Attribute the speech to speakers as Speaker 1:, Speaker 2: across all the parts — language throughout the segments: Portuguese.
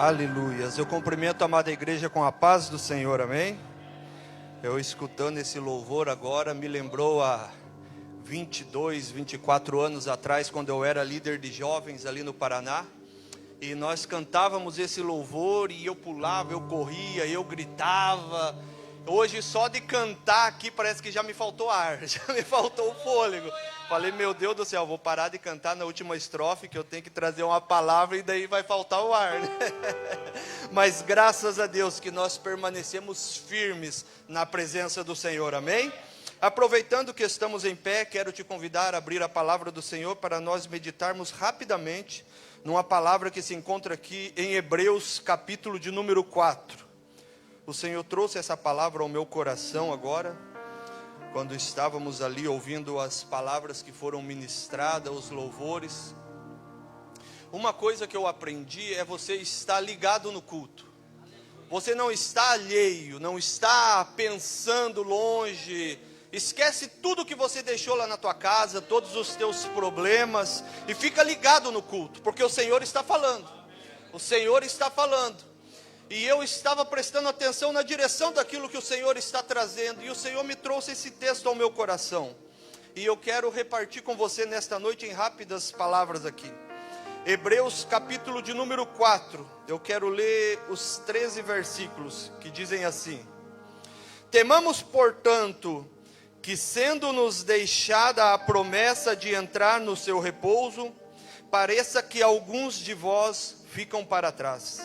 Speaker 1: Aleluias. Eu cumprimento a amada igreja com a paz do Senhor, amém? Eu escutando esse louvor agora, me lembrou há 22, 24 anos atrás, quando eu era líder de jovens ali no Paraná. E nós cantávamos esse louvor e eu pulava, eu corria, eu gritava. Hoje só de cantar aqui parece que já me faltou ar, já me faltou o fôlego. Falei, meu Deus do céu, vou parar de cantar na última estrofe, que eu tenho que trazer uma palavra e daí vai faltar o ar, né? Mas graças a Deus que nós permanecemos firmes na presença do Senhor, amém? Aproveitando que estamos em pé, quero te convidar a abrir a palavra do Senhor para nós meditarmos rapidamente numa palavra que se encontra aqui em Hebreus, capítulo de número 4. O Senhor trouxe essa palavra ao meu coração agora, quando estávamos ali ouvindo as palavras que foram ministradas, os louvores. Uma coisa que eu aprendi é você estar ligado no culto. Você não está alheio, não está pensando longe. Esquece tudo que você deixou lá na tua casa, todos os teus problemas, e fica ligado no culto, porque o Senhor está falando. O Senhor está falando. E eu estava prestando atenção na direção daquilo que o Senhor está trazendo. E o Senhor me trouxe esse texto ao meu coração. E eu quero repartir com você nesta noite em rápidas palavras aqui. Hebreus capítulo de número 4. Eu quero ler os 13 versículos que dizem assim: Temamos, portanto, que sendo-nos deixada a promessa de entrar no seu repouso, pareça que alguns de vós ficam para trás.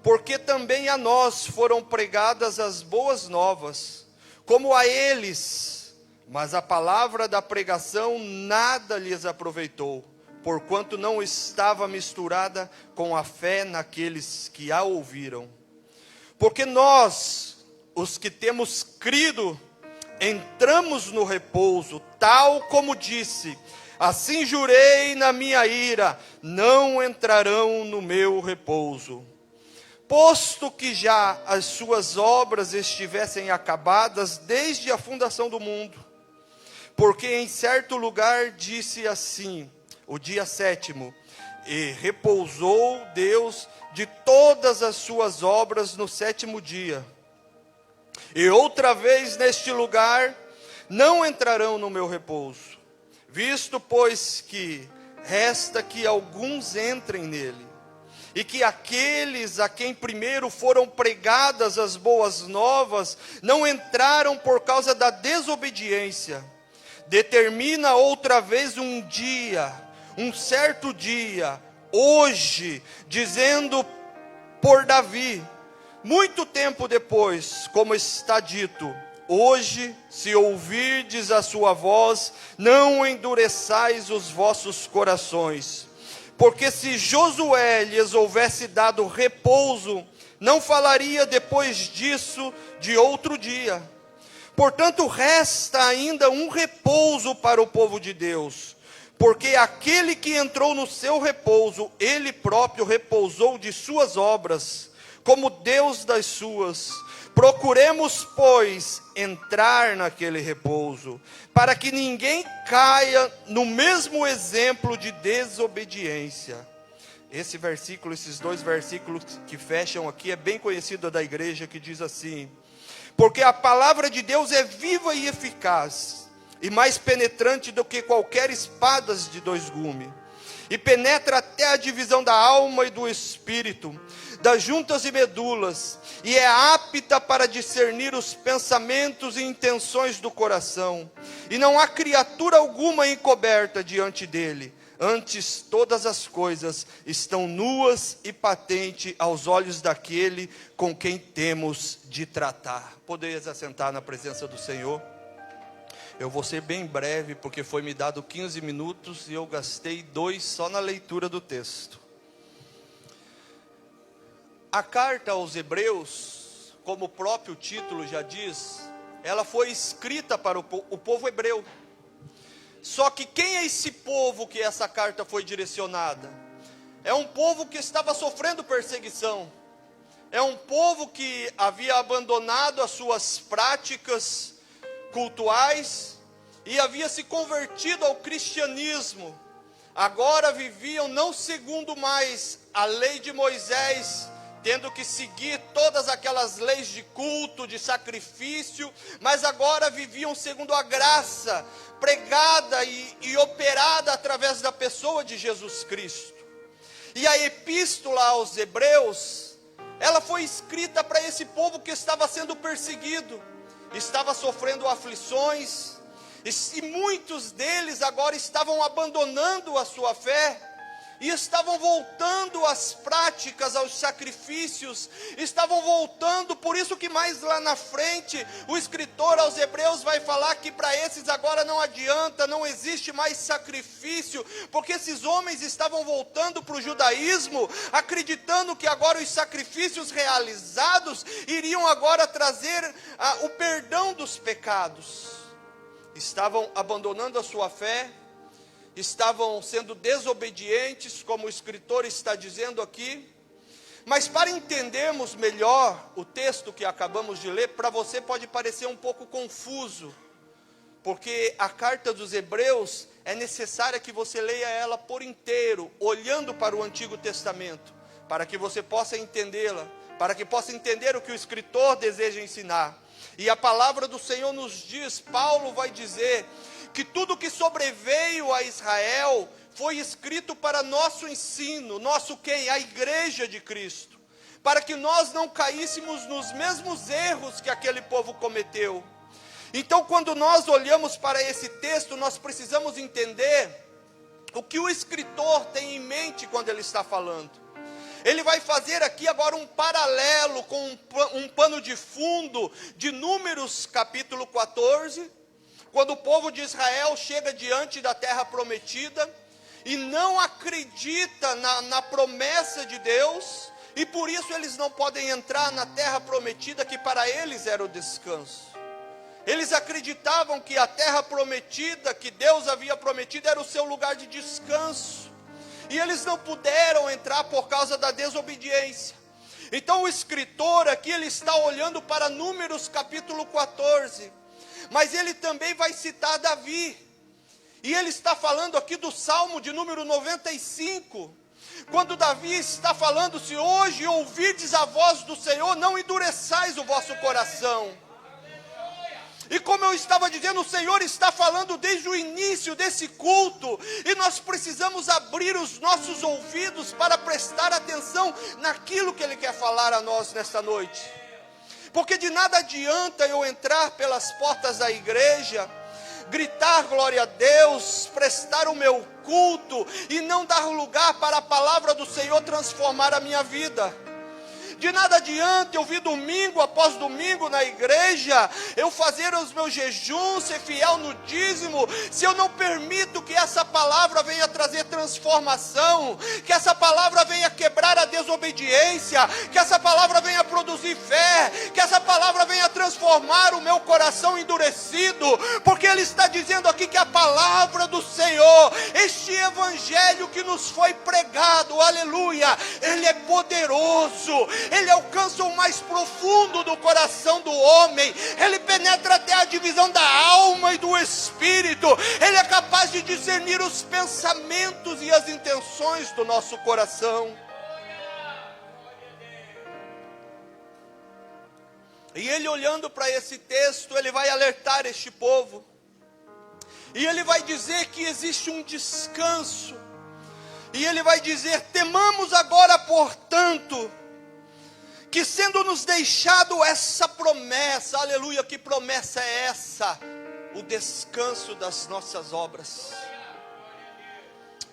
Speaker 1: Porque também a nós foram pregadas as boas novas, como a eles, mas a palavra da pregação nada lhes aproveitou, porquanto não estava misturada com a fé naqueles que a ouviram. Porque nós, os que temos crido, entramos no repouso, tal como disse: assim jurei na minha ira, não entrarão no meu repouso. Posto que já as suas obras estivessem acabadas desde a fundação do mundo. Porque em certo lugar disse assim, o dia 7º, e repousou Deus de todas as suas obras no 7º dia. E outra vez neste lugar, não entrarão no meu repouso. Visto, pois, que resta que alguns entrem nele. E que aqueles a quem primeiro foram pregadas as boas novas, não entraram por causa da desobediência. Determina outra vez um dia, um certo dia, hoje, dizendo por Davi, muito tempo depois, como está dito: hoje, se ouvirdes a sua voz, não endureçais os vossos corações. Porque se Josué lhes houvesse dado repouso, não falaria depois disso de outro dia. Portanto, resta ainda um repouso para o povo de Deus. Porque aquele que entrou no seu repouso, ele próprio repousou de suas obras, como Deus das suas. Procuremos, pois, entrar naquele repouso, para que ninguém caia no mesmo exemplo de desobediência. Esse versículo, esses dois versículos que fecham aqui, é bem conhecido da igreja, que diz assim: porque a palavra de Deus é viva e eficaz, e mais penetrante do que qualquer espada de dois gumes, e penetra até a divisão da alma e do espírito, das juntas e medulas, e é apta para discernir os pensamentos e intenções do coração. E não há criatura alguma encoberta diante dele. Antes, todas as coisas estão nuas e patentes aos olhos daquele com quem temos de tratar. Podeis assentar na presença do Senhor. Eu vou ser bem breve, porque foi me dado 15 minutos e eu gastei 2 só na leitura do texto. A carta aos Hebreus, como o próprio título já diz, ela foi escrita para o povo hebreu. Só que quem é esse povo que essa carta foi direcionada? É um povo que estava sofrendo perseguição. É um povo que havia abandonado as suas práticas cultuais e havia se convertido ao cristianismo. agora viviam não segundo mais a lei de Moisés, tendo que seguir todas aquelas leis de culto, de sacrifício, mas agora viviam segundo a graça, pregada e operada através da pessoa de Jesus Cristo. E a epístola aos Hebreus, ela foi escrita para esse povo que estava sendo perseguido, estava sofrendo aflições, e muitos deles agora estavam abandonando a sua fé, e estavam voltando às práticas, aos sacrifícios, estavam voltando, por isso que mais lá na frente, o escritor aos Hebreus vai falar que para esses agora não adianta, não existe mais sacrifício, porque esses homens estavam voltando para o judaísmo, acreditando que agora os sacrifícios realizados, iriam agora trazer o perdão dos pecados. Estavam abandonando a sua fé, estavam sendo desobedientes, como o escritor está dizendo aqui. Mas para entendermos melhor o texto que acabamos de ler, para você pode parecer um pouco confuso, porque a carta dos Hebreus é necessária que você leia ela por inteiro, olhando para o Antigo Testamento, para que você possa entendê-la, para que possa entender o que o escritor deseja ensinar. E a palavra do Senhor nos diz, Paulo vai dizer, que tudo que sobreveio a Israel foi escrito para nosso ensino, nosso quem? A igreja de Cristo, para que nós não caíssemos nos mesmos erros que aquele povo cometeu. Então, quando nós olhamos para esse texto, nós precisamos entender o que o escritor tem em mente quando ele está falando. Ele vai fazer aqui agora um paralelo com um pano de fundo de Números capítulo 14, quando o povo de Israel chega diante da terra prometida e não acredita na promessa de Deus, e por isso eles não podem entrar na terra prometida que para eles era o descanso. Eles acreditavam que a terra prometida, que Deus havia prometido, era o seu lugar de descanso, e eles não puderam entrar por causa da desobediência. Então o escritor aqui, ele está olhando para Números capítulo 14, mas ele também vai citar Davi, e ele está falando aqui do Salmo de número 95, quando Davi está falando, se hoje ouvirdes a voz do Senhor, não endureçais o vosso coração. E como eu estava dizendo, o Senhor está falando desde o início desse culto, e nós precisamos abrir os nossos ouvidos para prestar atenção naquilo que Ele quer falar a nós nesta noite. Porque de nada adianta eu entrar pelas portas da igreja, gritar glória a Deus, prestar o meu culto e não dar lugar para a palavra do Senhor transformar a minha vida. De nada adianta eu vir domingo após domingo na igreja, eu fazer os meus jejuns, ser fiel no dízimo, se eu não permito que essa palavra venha trazer transformação, que essa palavra venha quebrar a desobediência, que essa palavra venha produzir fé, que essa palavra venha transformar o meu coração endurecido, porque Ele está dizendo aqui que a palavra do Senhor, este evangelho que nos foi pregado, aleluia, ele é poderoso, ele alcança o mais profundo do coração do homem, ele penetra até a divisão da alma e do espírito, ele é capaz de discernir os pensamentos e as intenções do nosso coração. E ele, olhando para esse texto, ele vai alertar este povo, e ele vai dizer que existe um descanso, e ele vai dizer: temamos agora, portanto, que sendo nos deixado essa promessa, aleluia, que promessa é essa? O descanso das nossas obras.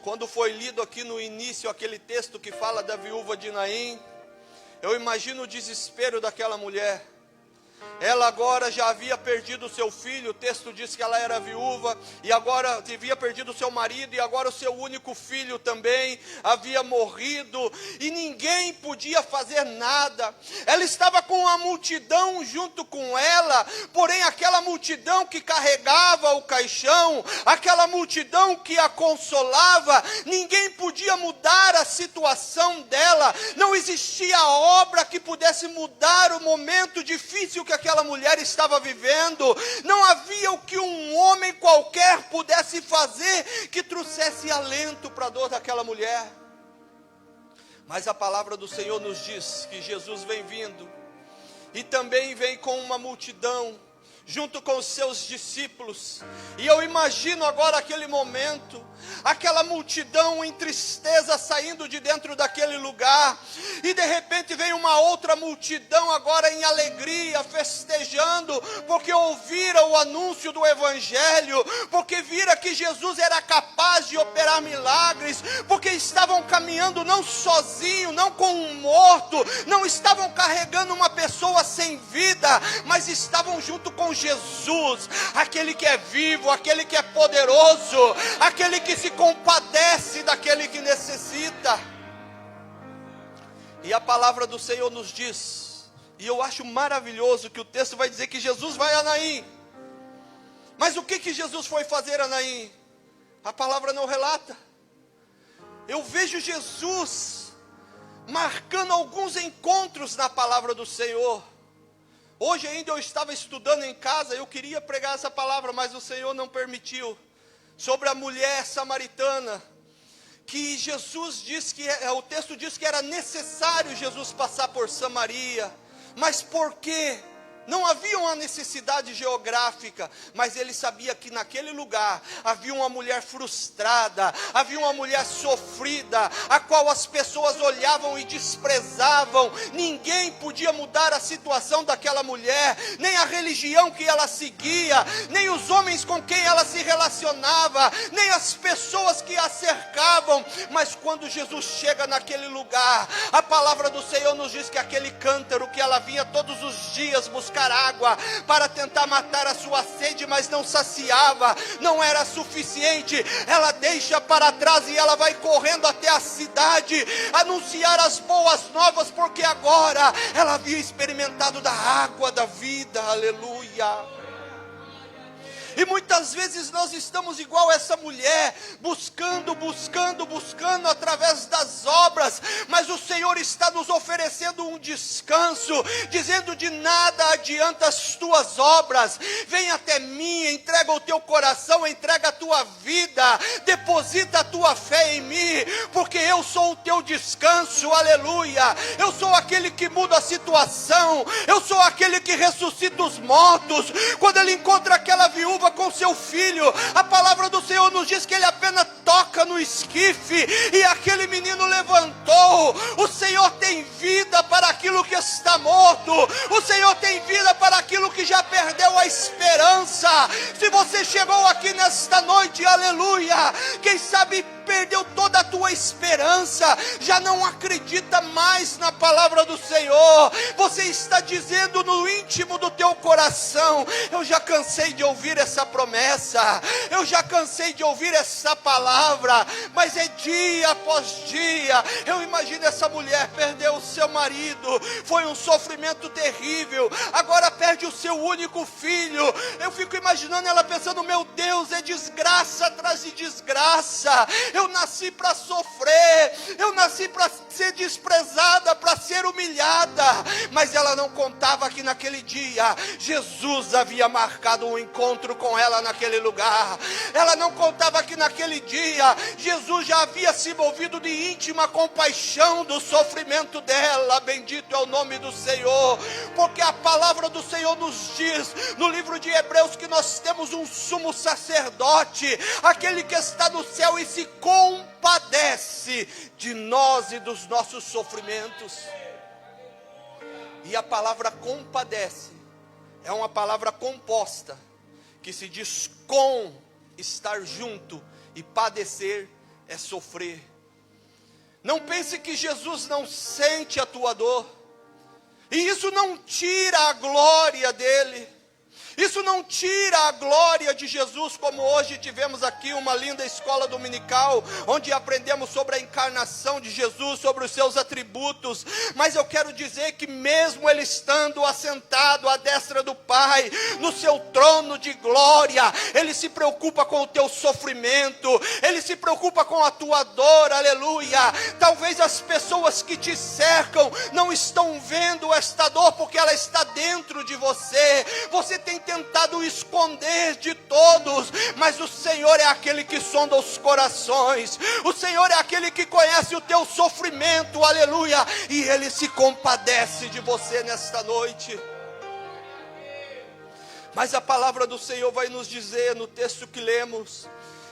Speaker 1: Quando foi lido aqui no início aquele texto que fala da viúva de Naim, eu imagino o desespero daquela mulher. Ela agora já havia perdido o seu filho, o texto diz que ela era viúva, e agora havia perdido o seu marido, e agora o seu único filho também havia morrido, e ninguém podia fazer nada. Ela estava com a multidão junto com ela, porém aquela multidão que carregava o caixão, aquela multidão que a consolava, ninguém podia mudar mudar a situação dela, não existia obra que pudesse mudar o momento difícil que aquela mulher estava vivendo, não havia o que um homem qualquer pudesse fazer que trouxesse alento para a dor daquela mulher. Mas a palavra do Senhor nos diz que Jesus vem vindo, e também vem com uma multidão, junto com os seus discípulos, e eu imagino agora aquele momento, aquela multidão em tristeza saindo de dentro daquele lugar, e de repente vem uma outra multidão agora em alegria, festejando, porque ouviram o anúncio do Evangelho, porque viram que Jesus era capaz de operar milagres, porque estavam caminhando não sozinho, não com um morto, não estavam carregando uma pessoa sem vida, mas estavam junto com Jesus, aquele que é vivo, aquele que é poderoso, aquele que se compadece daquele que necessita. E a palavra do Senhor nos diz, e eu acho maravilhoso que o texto vai dizer que Jesus vai a Naim. Mas o que Jesus foi fazer a Naim? A palavra não relata. Eu vejo Jesus marcando alguns encontros na palavra do Senhor. Hoje ainda eu estava estudando em casa, eu queria pregar essa palavra, mas o Senhor não permitiu. Sobre a mulher samaritana, que Jesus diz que, o texto diz que era necessário Jesus passar por Samaria. Mas por quê? Não havia uma necessidade geográfica, mas ele sabia que naquele lugar havia uma mulher frustrada, havia uma mulher sofrida, a qual as pessoas olhavam e desprezavam. Ninguém podia mudar a situação daquela mulher, nem a religião que ela seguia, nem os homens com quem ela se relacionava, nem as pessoas que a cercavam. Mas quando Jesus chega naquele lugar, a palavra do Senhor nos diz que aquele cântaro que ela vinha todos os dias buscar água para tentar matar a sua sede, mas não saciava, não era suficiente. Ela deixa para trás e ela vai correndo até a cidade anunciar as boas novas, porque agora ela havia experimentado da água da vida. Aleluia. E muitas vezes nós estamos igual essa mulher, buscando através das obras, mas o Senhor está nos oferecendo um descanso, dizendo: de nada adianta as tuas obras, vem até mim, entrega o teu coração, entrega a tua vida, deposita a tua fé em mim, porque eu sou o teu descanso. Aleluia. Eu sou aquele que muda a situação, eu sou aquele que ressuscita os mortos. Quando ele encontra aquela viúva com seu filho, a palavra do Senhor nos diz que ele apenas toca no esquife e aquele menino levantou. O Senhor tem vida para aquilo que está morto, o Senhor tem vida para aquilo que já perdeu a esperança. Se você chegou aqui nesta noite, aleluia, quem sabe perdeu toda a tua esperança, já não acredita mais na palavra do Senhor, você está dizendo no íntimo do teu coração: eu já cansei de ouvir essa promessa, eu já cansei de ouvir essa palavra, mas é dia após dia. Eu imagino essa mulher, perdeu o seu marido, foi um sofrimento terrível, agora perde o seu único filho. Eu fico imaginando ela pensando: meu Deus, é desgraça atrás de desgraça. Eu nasci para sofrer, eu nasci para ser desprezada, para ser humilhada. Mas ela não contava que naquele dia Jesus havia marcado um encontro com ela naquele lugar. Ela não contava que naquele dia Jesus já havia se movido de íntima compaixão do sofrimento dela. Bendito é o nome do Senhor, porque a palavra do Senhor nos diz no livro de Hebreus que nós temos um sumo sacerdote, aquele que está no céu e se compadece de nós e dos nossos sofrimentos. E a palavra compadece é uma palavra composta, que se diz com, estar junto, e padecer é sofrer. Não pense que Jesus não sente a tua dor, e isso não tira a glória dele. Isso não tira a glória de Jesus, como hoje tivemos aqui uma linda escola dominical, onde aprendemos sobre a encarnação de Jesus, sobre os seus atributos. Mas eu quero dizer que mesmo Ele estando assentado à destra do Pai, no seu trono de glória, Ele se preocupa com o teu sofrimento, Ele se preocupa com a tua dor, aleluia. Talvez as pessoas que te cercam não estão vendo esta dor, porque ela está dentro de você. Você tem tentado esconder de todos, mas o Senhor é aquele que sonda os corações, o Senhor é aquele que conhece o teu sofrimento, aleluia, e Ele se compadece de você nesta noite. Mas a palavra do Senhor vai nos dizer no texto que lemos,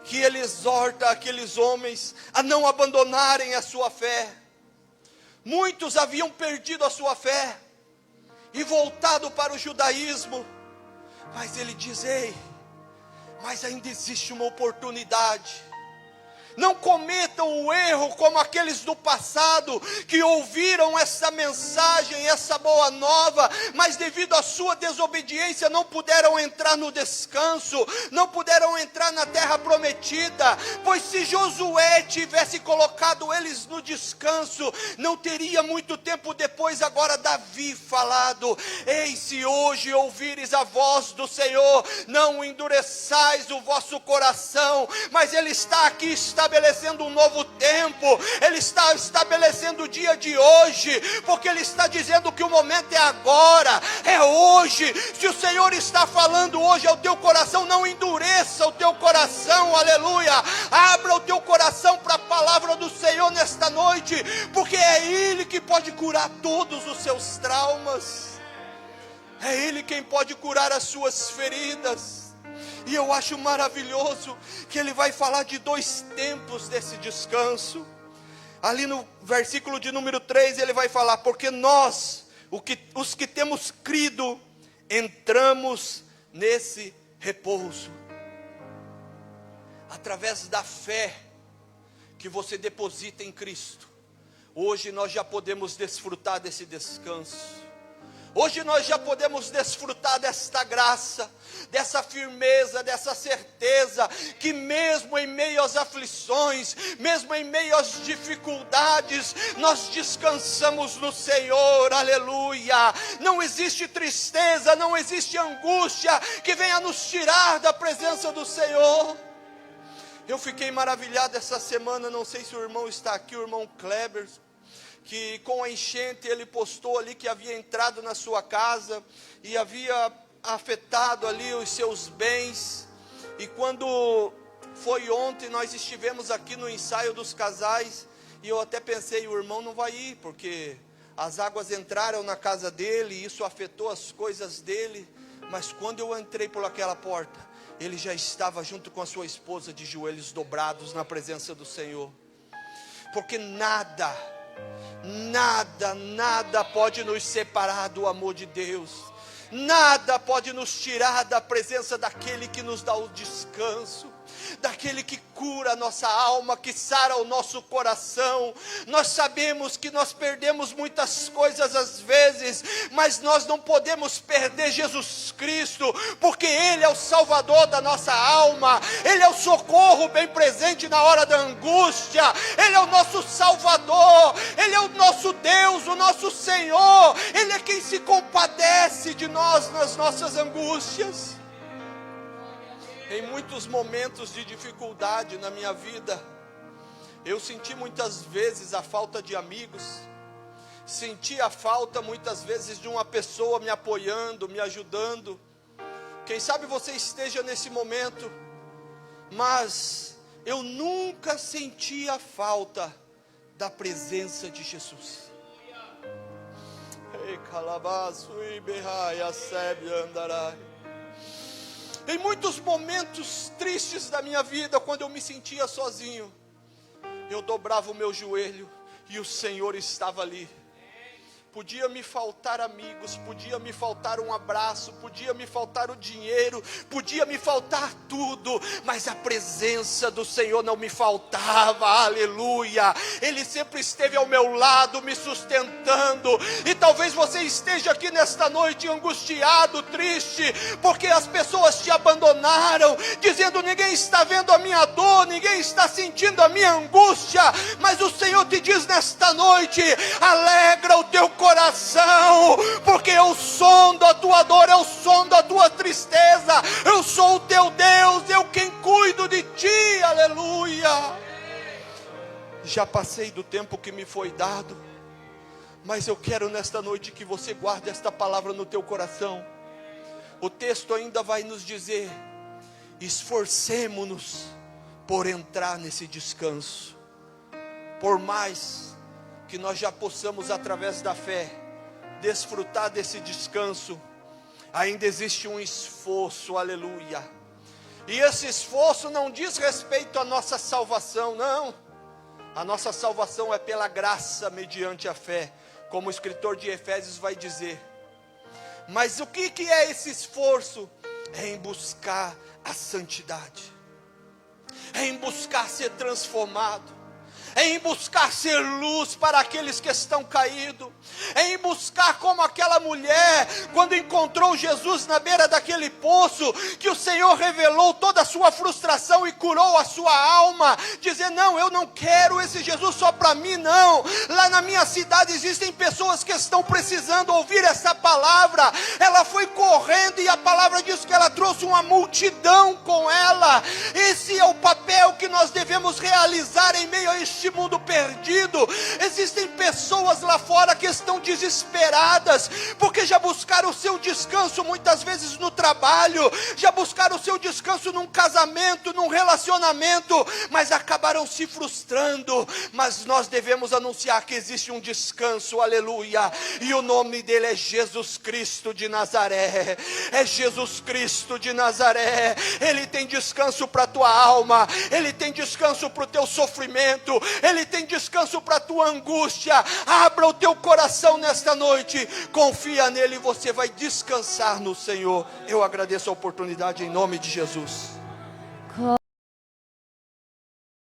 Speaker 1: que Ele exorta aqueles homens a não abandonarem a sua fé. Muitos haviam perdido a sua fé e voltado para o judaísmo, mas Ele diz: ei, mas ainda existe uma oportunidade. Não cometam o erro como aqueles do passado, que ouviram essa mensagem, essa boa nova, mas devido à sua desobediência não puderam entrar no descanso, não puderam entrar na terra prometida. Pois se Josué tivesse colocado eles no descanso, não teria muito tempo depois agora Davi falado: ei, se hoje ouvires a voz do Senhor, não endureçais o vosso coração. Mas Ele está aqui estabelecendo um novo tempo, Ele está estabelecendo o dia de hoje, porque Ele está dizendo que o momento é agora, é hoje. Se o Senhor está falando hoje ao teu coração, não endureça o teu coração, aleluia. Abra o teu coração para a palavra do Senhor nesta noite, porque é Ele que pode curar todos os seus traumas, é Ele quem pode curar as suas feridas. E eu acho maravilhoso que Ele vai falar de dois tempos desse descanso. Ali no versículo de número 3, Ele vai falar: porque nós, os que temos crido, entramos nesse repouso. Através da fé que você deposita em Cristo, hoje nós já podemos desfrutar desse descanso. Hoje nós já podemos desfrutar desta graça, dessa firmeza, dessa certeza, que mesmo em meio às aflições, mesmo em meio às dificuldades, nós descansamos no Senhor, aleluia. Não existe tristeza, não existe angústia que venha nos tirar da presença do Senhor. Eu fiquei maravilhado essa semana, não sei se o irmão está aqui, o irmão Kleber, que com a enchente ele postou ali que havia entrado na sua casa e havia afetado ali os seus bens. E quando foi ontem, nós estivemos aqui no ensaio dos casais, e eu até pensei: o irmão não vai ir, porque as águas entraram na casa dele, e isso afetou as coisas dele. Mas quando eu entrei por aquela porta, ele já estava junto com a sua esposa, de joelhos dobrados na presença do Senhor. Porque nada pode nos separar do amor de Deus. Nada pode nos tirar da presença daquele que nos dá o descanso, daquele que cura a nossa alma, que sara o nosso coração. Nós sabemos que nós perdemos muitas coisas às vezes, mas nós não podemos perder Jesus Cristo, porque Ele é o Salvador da nossa alma, Ele é o socorro bem presente na hora da angústia, Ele é o nosso Salvador, Ele é o nosso Deus, o nosso Senhor, Ele é quem se compadece de nós nas nossas angústias. Em muitos momentos de dificuldade na minha vida, eu senti muitas vezes a falta de amigos, senti a falta muitas vezes de uma pessoa me apoiando, me ajudando. Quem sabe você esteja nesse momento, mas eu nunca senti a falta da presença de Jesus. Em muitos momentos tristes da minha vida, quando eu me sentia sozinho, eu dobrava o meu joelho e o Senhor estava ali. Podia me faltar amigos, podia me faltar um abraço, podia me faltar o dinheiro, podia me faltar tudo, mas a presença do Senhor não me faltava, aleluia. Ele sempre esteve ao meu lado, me sustentando. E talvez você esteja aqui nesta noite angustiado, triste, porque as pessoas te abandonaram, dizendo: ninguém está vendo a minha dor, ninguém está sentindo a minha angústia. Mas o Senhor te diz nesta noite: alegra o teu coração, porque eu sondo a tua dor, eu sondo a tua tristeza, eu sou o teu Deus, eu quem cuido de ti, aleluia. Já passei do tempo que me foi dado, mas eu quero nesta noite que você guarde esta palavra no teu coração. O texto ainda vai nos dizer: esforcemo-nos por entrar nesse descanso. Por mais que nós já possamos, através da fé, desfrutar desse descanso, ainda existe um esforço, aleluia. E esse esforço não diz respeito à nossa salvação, não. A nossa salvação é pela graça mediante a fé, como o escritor de Efésios vai dizer. Mas o que é esse esforço? É em buscar a santidade, é em buscar ser transformado, é em buscar ser luz para aqueles que estão caídos, é em buscar como aquela mulher, quando encontrou Jesus na beira daquele poço, que o Senhor revelou toda a sua frustração e curou a sua alma, dizer: não, eu não quero esse Jesus só para mim, não. Lá na minha cidade existem pessoas que estão precisando ouvir essa palavra. Ela foi correndo e a palavra diz que ela trouxe uma multidão com ela. Esse é o papel que nós devemos realizar em meio a este mundo perdido. Existem pessoas lá fora que estão desesperadas, porque já buscaram o seu descanso muitas vezes no trabalho, já buscaram o seu descanso num casamento, num relacionamento, mas acabaram se frustrando. Mas nós devemos anunciar que existe um descanso, aleluia, e o nome dele é Jesus Cristo de Nazaré. É Jesus Cristo de Nazaré. Ele tem descanso para a tua alma, ele tem descanso para o teu sofrimento, ele tem descanso para a tua angústia. Abra o teu coração nesta noite, confia nele e você vai descansar no Senhor. Eu agradeço a oportunidade em nome de Jesus.